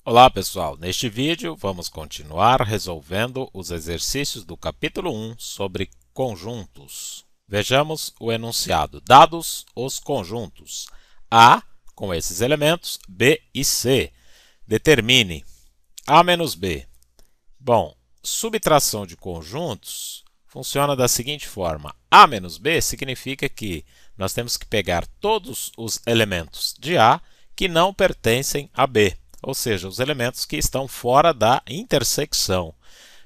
Olá pessoal, neste vídeo vamos continuar resolvendo os exercícios do capítulo 1 sobre conjuntos. Vejamos o enunciado. Dados os conjuntos A com esses elementos, B e C. Determine A menos B. Bom, subtração de conjuntos funciona da seguinte forma. A menos B significa que nós temos que pegar todos os elementos de A que não pertencem a B. Ou seja, os elementos que estão fora da intersecção.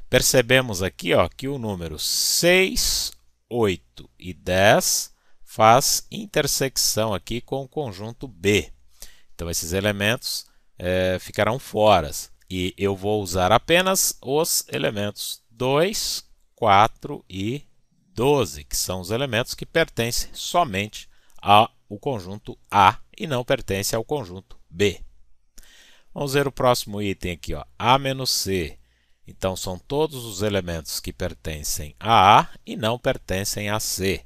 Percebemos aqui que o número 6, 8 e 10 faz intersecção aqui com o conjunto B. Então, esses elementos ficarão fora. E eu vou usar apenas os elementos 2, 4 e 12, que são os elementos que pertencem somente ao conjunto A e não pertencem ao conjunto B. Vamos ver o próximo item aqui, A menos C. Então, são todos os elementos que pertencem a A e não pertencem a C.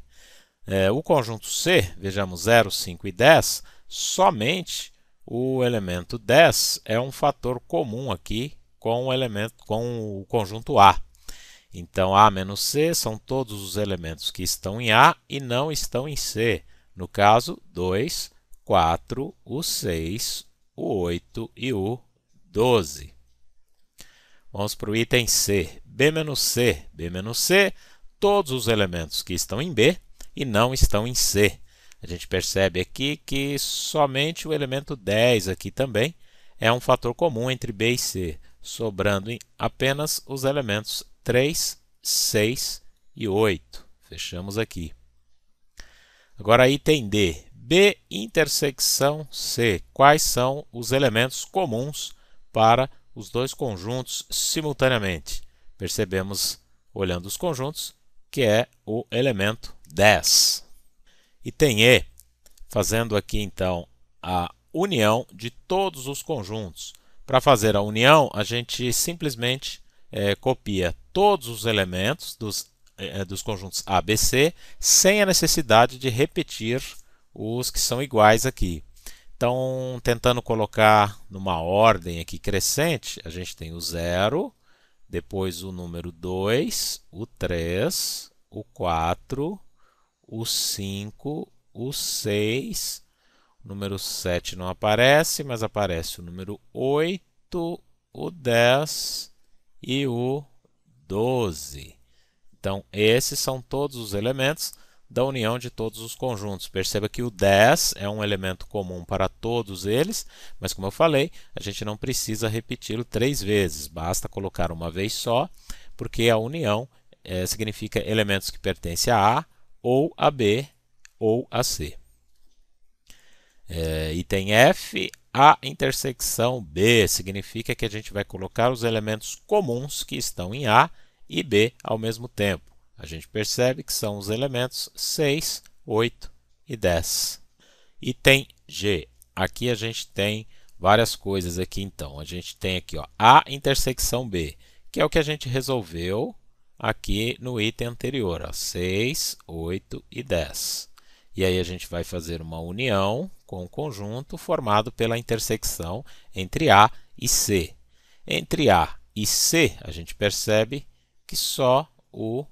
O conjunto C, vejamos 0, 5 e 10, somente o elemento 10 é um fator comum aqui com o conjunto A. Então, A menos C são todos os elementos que estão em A e não estão em C. No caso, 2, 4, o 6, o 8 e o 12. Vamos para o item C. B menos C. B menos C, todos os elementos que estão em B e não estão em C. A gente percebe aqui que somente o elemento 10 aqui também é um fator comum entre B e C, sobrando apenas os elementos 3, 6 e 8. Fechamos aqui. Agora, item D. B intersecção C. Quais são os elementos comuns para os dois conjuntos simultaneamente? Percebemos, olhando os conjuntos, que é o elemento 10. Item E. Fazendo aqui, então, a união de todos os conjuntos. Para fazer a união, a gente simplesmente copia todos os elementos dos conjuntos A, B, C, sem a necessidade de repetir os que são iguais aqui. Então, tentando colocar numa ordem aqui crescente, a gente tem o 0, depois o número 2, o 3, o 4, o 5, o 6, o número 7 não aparece, mas aparece o número 8, o 10 e o 12. Então, esses são todos os elementos da união de todos os conjuntos. Perceba que o 10 é um elemento comum para todos eles, mas como eu falei, a gente não precisa repeti-lo 3 vezes, basta colocar uma vez só, porque a união significa elementos que pertencem a A, ou a B, ou a C. Item F, A intersecção B, significa que a gente vai colocar os elementos comuns que estão em A e B ao mesmo tempo. A gente percebe que são os elementos 6, 8 e 10. Item G. Aqui a gente tem várias coisas aqui, então. A gente tem aqui A intersecção B, que é o que a gente resolveu aqui no item anterior, 6, 8 e 10. E aí a gente vai fazer uma união com o conjunto formado pela intersecção entre A e C. Entre A e C, a gente percebe que só o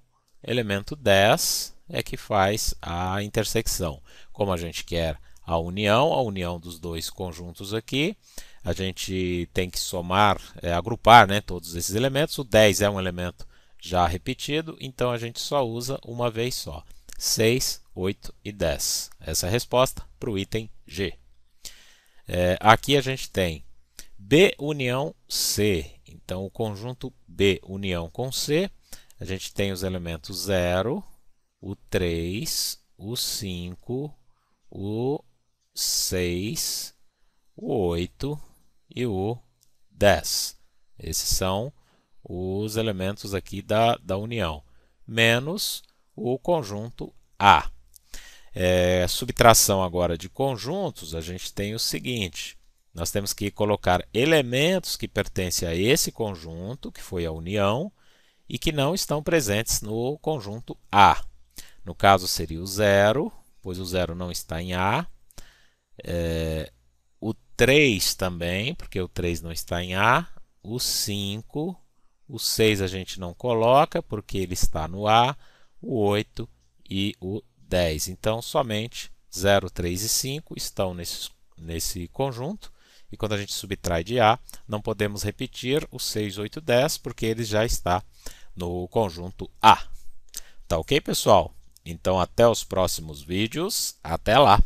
elemento 10 é que faz a intersecção. Como a gente quer a união dos dois conjuntos aqui, a gente tem que somar, agrupar todos esses elementos. O 10 é um elemento já repetido, então a gente só usa uma vez só. 6, 8 e 10. Essa é a resposta para o item G. Aqui a gente tem B união C. Então, o conjunto B união com C, a gente tem os elementos 0, o 3, o 5, o 6, o 8 e o 10. Esses são os elementos aqui da união, menos o conjunto A. Subtração agora de conjuntos, a gente tem o seguinte: nós temos que colocar elementos que pertencem a esse conjunto, que foi a união, e que não estão presentes no conjunto A. No caso, seria o 0, pois o 0 não está em A. O 3 também, porque o 3 não está em A. O 5, o 6 a gente não coloca, porque ele está no A. O 8 e o 10. Então, somente 0, 3 e 5 estão nesse conjunto. E quando a gente subtrai de A, não podemos repetir o 6, 8, 10, porque ele já está no conjunto A. Tá ok, pessoal? Então, até os próximos vídeos. Até lá!